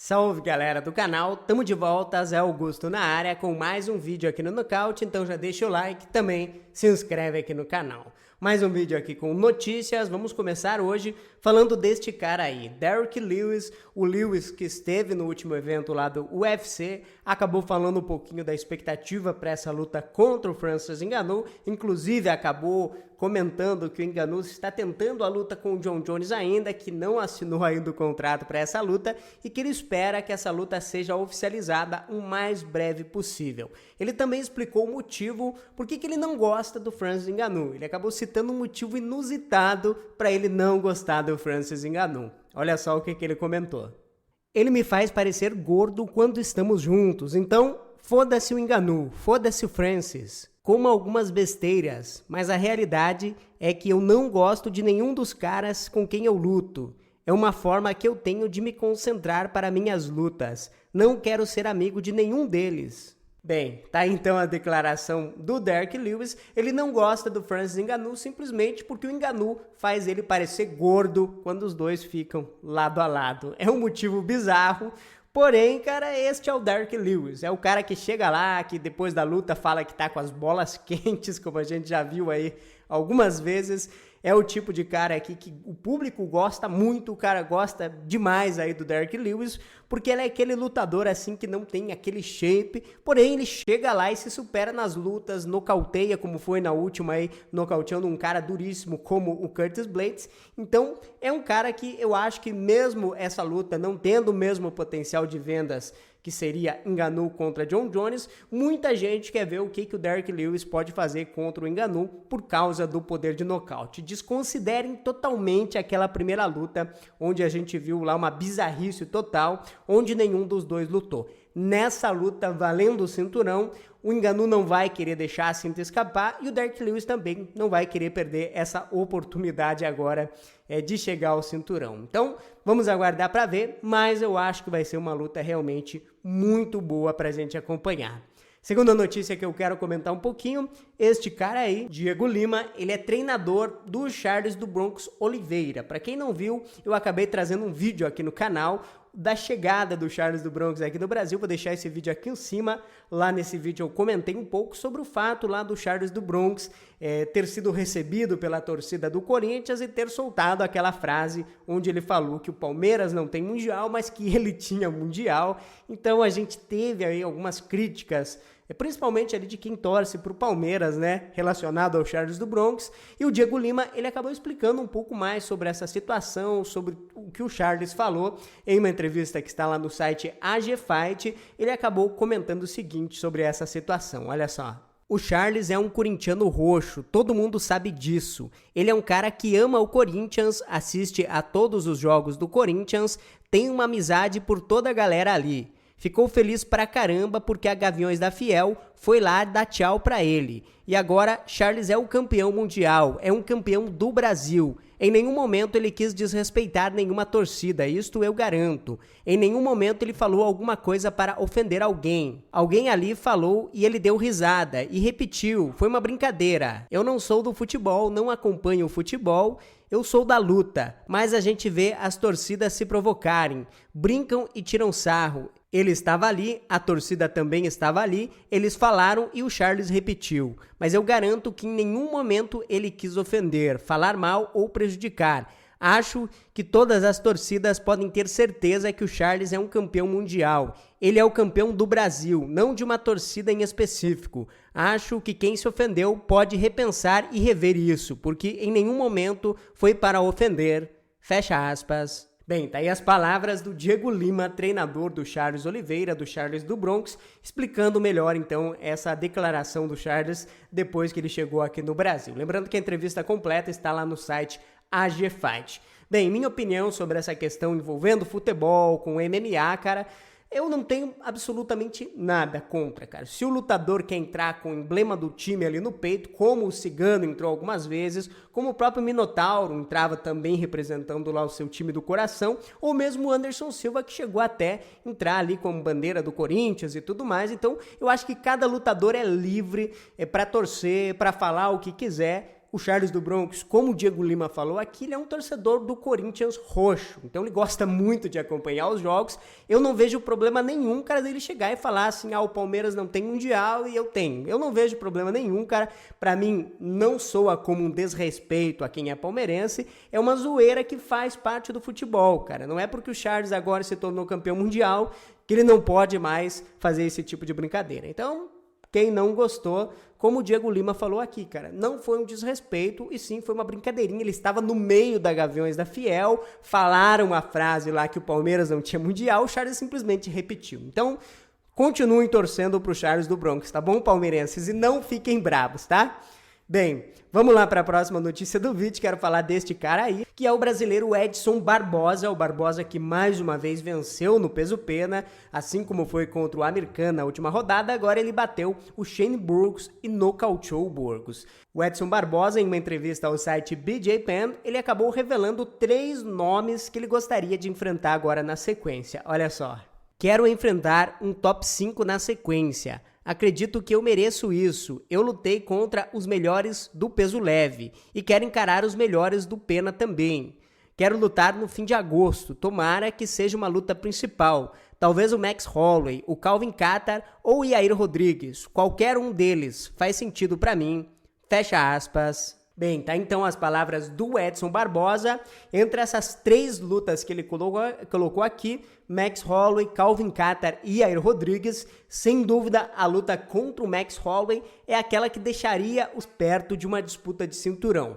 Salve galera do canal, tamo de volta, Zé Augusto na área com mais um vídeo aqui no Nocaute, então já deixa o like e também se inscreve aqui no canal. Mais um vídeo aqui com notícias, vamos começar hoje falando deste cara aí, Derrick Lewis, o Lewis que esteve no último evento lá do UFC, acabou falando um pouquinho da expectativa para essa luta contra o Francis Ngannou, inclusive acabou comentando que o Ngannou está tentando a luta com o Jon Jones ainda, que não assinou ainda o contrato para essa luta e que ele espera que essa luta seja oficializada o mais breve possível. Ele também explicou o motivo por que ele não gosta do Francis Ngannou. Ele acabou citando um motivo inusitado para ele não gostar do Francis Ngannou. Olha só o que ele comentou. Ele me faz parecer gordo quando estamos juntos, então foda-se o Ngannou, foda-se o Francis. Como algumas besteiras, mas a realidade é que eu não gosto de nenhum dos caras com quem eu luto. É uma forma que eu tenho de me concentrar para minhas lutas. Não quero ser amigo de nenhum deles. Bem, tá aí então a declaração do Derrick Lewis. Ele não gosta do Francis Ngannou simplesmente porque o Ngannou faz ele parecer gordo quando os dois ficam lado a lado. É um motivo bizarro. Porém, cara, este é o Derrick Lewis, é o cara que chega lá, que depois da luta fala que tá com as bolas quentes, como a gente já viu aí algumas vezes. É o tipo de cara aqui que o público gosta muito, o cara gosta demais aí do Derrick Lewis, porque ele é aquele lutador assim que não tem aquele shape, porém ele chega lá e se supera nas lutas, nocauteia, como foi na última aí, nocauteando um cara duríssimo como o Curtis Blaydes. Então é um cara que eu acho que mesmo essa luta não tendo o mesmo potencial de vendas que seria Ngannou contra Jon Jones, muita gente quer ver o que o Derrick Lewis pode fazer contra o Ngannou por causa do poder de nocaute. Desconsiderem totalmente aquela primeira luta, onde a gente viu lá uma bizarrice total, onde nenhum dos dois lutou. Nessa luta, valendo o cinturão, o Ngannou não vai querer deixar a cinta escapar e o Derrick Lewis também não vai querer perder essa oportunidade agora de chegar ao cinturão. Então, vamos aguardar para ver, mas eu acho que vai ser uma luta realmente muito boa para a gente acompanhar. Segunda notícia que eu quero comentar um pouquinho, este cara aí, Diego Lima, ele é treinador do Charles do Bronx Oliveira. Para quem não viu, eu acabei trazendo um vídeo aqui no canal da chegada do Charles do Bronx aqui no Brasil, vou deixar esse vídeo aqui em cima. Lá nesse vídeo eu comentei um pouco sobre o fato lá do Charles do Bronx ter sido recebido pela torcida do Corinthians e ter soltado aquela frase onde ele falou que o Palmeiras não tem mundial, mas que ele tinha mundial. Então a gente teve aí algumas críticas, principalmente ali de quem torce para o Palmeiras, né, relacionado ao Charles do Bronx, e o Diego Lima, ele acabou explicando um pouco mais sobre essa situação, sobre o que o Charles falou em uma entrevista que está lá no site AG Fight. Ele acabou comentando o seguinte sobre essa situação, olha só. O Charles é um corintiano roxo, todo mundo sabe disso. Ele é um cara que ama o Corinthians, assiste a todos os jogos do Corinthians, tem uma amizade por toda a galera ali. Ficou feliz pra caramba porque a Gaviões da Fiel foi lá dar tchau pra ele. E agora Charles é o campeão mundial, é um campeão do Brasil. Em nenhum momento ele quis desrespeitar nenhuma torcida, isto eu garanto. Em nenhum momento ele falou alguma coisa para ofender alguém. Alguém ali falou e ele deu risada e repetiu, foi uma brincadeira. Eu não sou do futebol, não acompanho o futebol, eu sou da luta. Mas a gente vê as torcidas se provocarem, brincam e tiram sarro. Ele estava ali, a torcida também estava ali, eles falaram e o Charles repetiu. Mas eu garanto que em nenhum momento ele quis ofender, falar mal ou prejudicar. Acho que todas as torcidas podem ter certeza que o Charles é um campeão mundial. Ele é o campeão do Brasil, não de uma torcida em específico. Acho que quem se ofendeu pode repensar e rever isso, porque em nenhum momento foi para ofender. Fecha aspas. Bem, tá aí as palavras do Diego Lima, treinador do Charles Oliveira, do Charles do Bronx, explicando melhor então essa declaração do Charles depois que ele chegou aqui no Brasil. Lembrando que a entrevista completa está lá no site AG Fight. Bem, minha opinião sobre essa questão envolvendo futebol com MMA, cara, eu não tenho absolutamente nada contra, cara. Se o lutador quer entrar com o emblema do time ali no peito, como o Cigano entrou algumas vezes, como o próprio Minotauro entrava também representando lá o seu time do coração, ou mesmo o Anderson Silva, que chegou até entrar ali como bandeira do Corinthians e tudo mais. Então, eu acho que cada lutador é livre para torcer, para falar o que quiser. O Charles do Bronx, como o Diego Lima falou aqui, ele é um torcedor do Corinthians roxo. Então ele gosta muito de acompanhar os jogos. Eu não vejo problema nenhum, cara, dele chegar e falar assim, o Palmeiras não tem mundial e eu tenho. Eu não vejo problema nenhum, cara. Pra mim, não soa como um desrespeito a quem é palmeirense. É uma zoeira que faz parte do futebol, cara. Não é porque o Charles agora se tornou campeão mundial que ele não pode mais fazer esse tipo de brincadeira. Então, quem não gostou, como o Diego Lima falou aqui, cara, não foi um desrespeito e sim foi uma brincadeirinha. Ele estava no meio da Gaviões da Fiel, falaram a frase lá que o Palmeiras não tinha mundial, o Charles simplesmente repetiu. Então, continuem torcendo pro Charles do Bronx, tá bom, palmeirenses? E não fiquem bravos, tá? Bem, vamos lá para a próxima notícia do vídeo. Quero falar deste cara aí, que é o brasileiro Edson Barbosa. O Barbosa que mais uma vez venceu no peso pena, assim como foi contra o Amir Khan na última rodada. Agora ele bateu o Shane Burgos e nocauteou o Burgos. O Edson Barbosa, em uma entrevista ao site BJ Penn, ele acabou revelando 3 nomes que ele gostaria de enfrentar agora na sequência. Olha só. Quero enfrentar um top 5 na sequência. Acredito que eu mereço isso. Eu lutei contra os melhores do peso leve e quero encarar os melhores do pena também. Quero lutar no fim de agosto. Tomara que seja uma luta principal. Talvez o Max Holloway, o Calvin Kattar ou o Yair Rodrigues. Qualquer um deles faz sentido pra mim. Fecha aspas. Bem, tá então as palavras do Edson Barbosa. Entre essas 3 lutas que ele colocou aqui, Max Holloway, Calvin Kattar e Yair Rodrigues, sem dúvida a luta contra o Max Holloway é aquela que deixaria os perto de uma disputa de cinturão.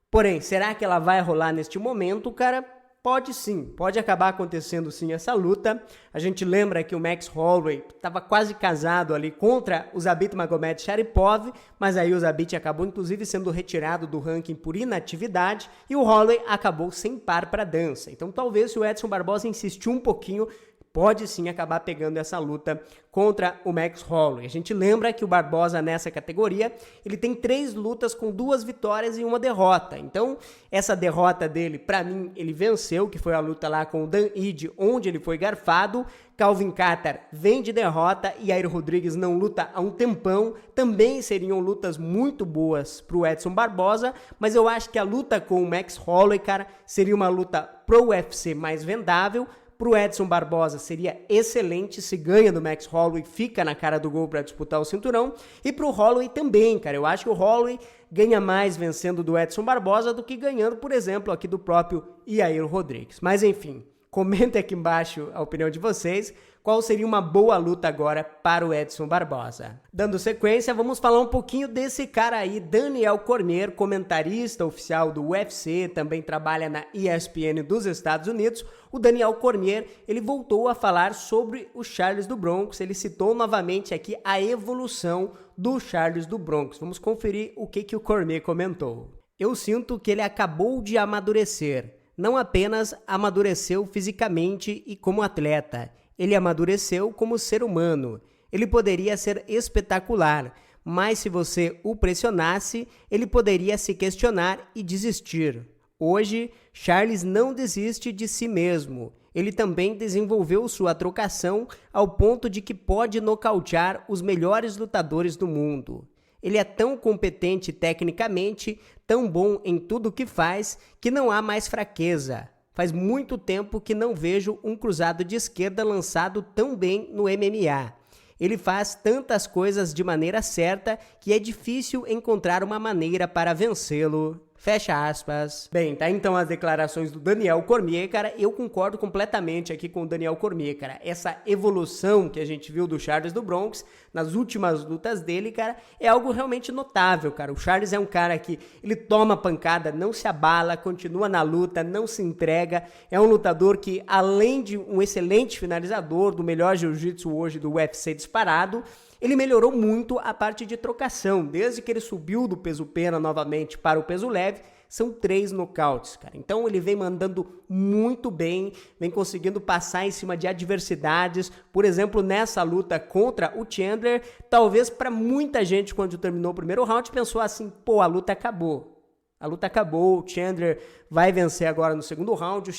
Porém, será que ela vai rolar neste momento, cara? Pode sim, pode acabar acontecendo sim essa luta. A gente lembra que o Max Holloway estava quase casado ali contra o Zabit Magomedsharipov, mas aí o Zabit acabou inclusive sendo retirado do ranking por inatividade e o Holloway acabou sem par para dança. Então talvez se o Edson Barbosa insistir um pouquinho, pode sim acabar pegando essa luta contra o Max Holloway. A gente lembra que o Barbosa nessa categoria, ele tem 3 lutas com 2 vitórias e 1 derrota. Então, essa derrota dele, pra mim, ele venceu, que foi a luta lá com o Dan Ige, onde ele foi garfado. Calvin Kattar vem de derrota e Yair Rodrigues não luta há um tempão. Também seriam lutas muito boas pro Edson Barbosa, mas eu acho que a luta com o Max Holloway, cara, seria uma luta pro UFC mais vendável. Pro Edson Barbosa seria excelente, se ganha do Max Holloway, fica na cara do gol para disputar o cinturão. E pro Holloway também, cara, eu acho que o Holloway ganha mais vencendo do Edson Barbosa do que ganhando, por exemplo, aqui do próprio Yair Rodrigues. Mas enfim, comentem aqui embaixo a opinião de vocês. Qual seria uma boa luta agora para o Edson Barbosa? Dando sequência, vamos falar um pouquinho desse cara aí, Daniel Cormier, comentarista oficial do UFC, também trabalha na ESPN dos Estados Unidos. O Daniel Cormier, ele voltou a falar sobre o Charles do Bronx, ele citou novamente aqui a evolução do Charles do Bronx. Vamos conferir o que o Cormier comentou. Eu sinto que ele acabou de amadurecer, não apenas amadureceu fisicamente e como atleta, ele amadureceu como ser humano. Ele poderia ser espetacular, mas se você o pressionasse, ele poderia se questionar e desistir. Hoje, Charles não desiste de si mesmo. Ele também desenvolveu sua trocação ao ponto de que pode nocautear os melhores lutadores do mundo. Ele é tão competente tecnicamente, tão bom em tudo que faz, que não há mais fraqueza. Faz muito tempo que não vejo um cruzado de esquerda lançado tão bem no MMA. Ele faz tantas coisas de maneira certa que é difícil encontrar uma maneira para vencê-lo. Fecha aspas. Bem, tá então as declarações do Daniel Cormier, cara. Eu concordo completamente aqui com o Daniel Cormier, cara. Essa evolução que a gente viu do Charles do Bronx nas últimas lutas dele, cara, é algo realmente notável, cara. O Charles é um cara que ele toma pancada, não se abala, continua na luta, não se entrega. É um lutador que, além de um excelente finalizador, do melhor jiu-jitsu hoje do UFC disparado, ele melhorou muito a parte de trocação. Desde que ele subiu do peso pena novamente para o peso leve, são 3 nocautes, cara. Então ele vem mandando muito bem, vem conseguindo passar em cima de adversidades. Por exemplo, nessa luta contra o Chandler, talvez para muita gente, quando terminou o primeiro round, pensou assim, pô, a luta acabou. A luta acabou, o Chandler vai vencer agora no segundo round, o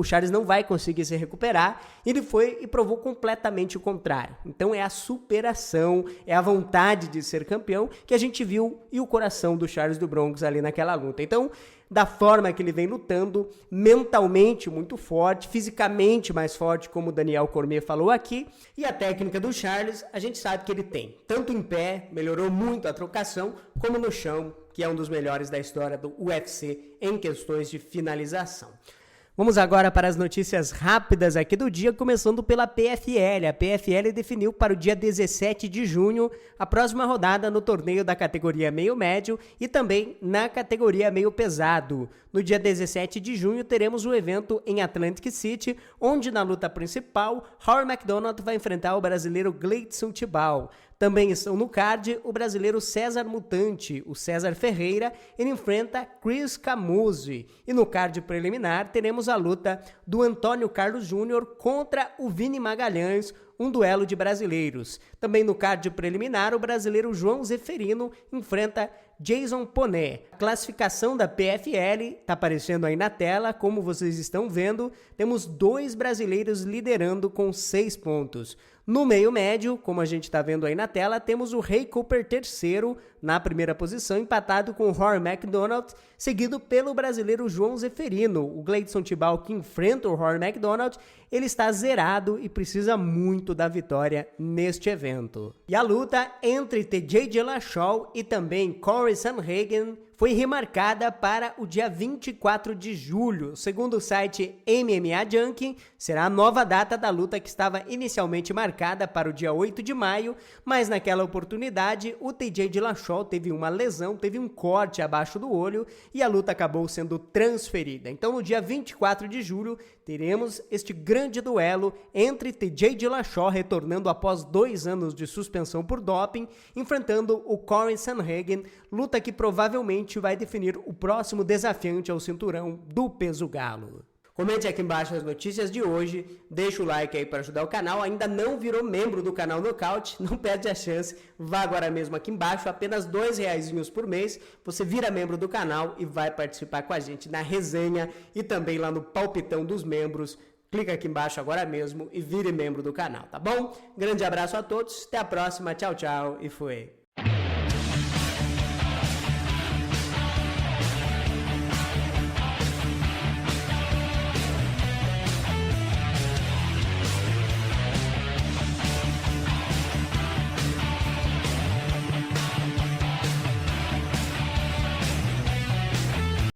Charles não vai conseguir se recuperar, ele foi e provou completamente o contrário. Então é a superação, é a vontade de ser campeão que a gente viu e o coração do Charles do Bronx ali naquela luta. Então, da forma que ele vem lutando, mentalmente muito forte, fisicamente mais forte, como o Daniel Cormier falou aqui, e a técnica do Charles, a gente sabe que ele tem, tanto em pé, melhorou muito a trocação, como no chão, que é um dos melhores da história do UFC em questões de finalização. Vamos agora para as notícias rápidas aqui do dia, começando pela PFL. A PFL definiu para o dia 17 de junho a próxima rodada no torneio da categoria meio médio e também na categoria meio pesado. No dia 17 de junho teremos o evento em Atlantic City, onde na luta principal, Rory MacDonald vai enfrentar o brasileiro Gleison Tibau. Também estão no card o brasileiro César Mutante, o César Ferreira, ele enfrenta Chris Camuzzi. E no card preliminar teremos a luta do Antônio Carlos Júnior contra o Vini Magalhães, um duelo de brasileiros. Também no card preliminar, o brasileiro João Zeferino enfrenta Jason Poné. A classificação da PFL está aparecendo aí na tela, como vocês estão vendo, temos 2 brasileiros liderando com 6 pontos. No meio médio, como a gente está vendo aí na tela, temos o Ray Cooper terceiro na primeira posição, empatado com o Rory MacDonald, seguido pelo brasileiro João Zeferino. O Gleison Tibau, que enfrenta o Rory MacDonald, ele está zerado e precisa muito da vitória neste evento. E a luta entre TJ Dillashaw e também Corey Sandhagen foi remarcada para o dia 24 de julho. Segundo o site MMA Junkie, será a nova data da luta que estava inicialmente marcada para o dia 8 de maio, mas naquela oportunidade o TJ Dillashaw teve uma lesão, teve um corte abaixo do olho e a luta acabou sendo transferida. Então no dia 24 de julho teremos este grande duelo entre TJ Dillashaw, retornando após 2 anos de suspensão por doping, enfrentando o Corey Sandhagen, luta que provavelmente vai definir o próximo desafiante ao cinturão do peso galo. Comente aqui embaixo as notícias de hoje, deixa o like aí para ajudar o canal, ainda não virou membro do canal Nocaute, não perde a chance, vá agora mesmo aqui embaixo, apenas R$2 por mês, você vira membro do canal e vai participar com a gente na resenha e também lá no palpitão dos membros. Clica aqui embaixo agora mesmo e vire membro do canal, tá bom? Grande abraço a todos, até a próxima, tchau, tchau e fui!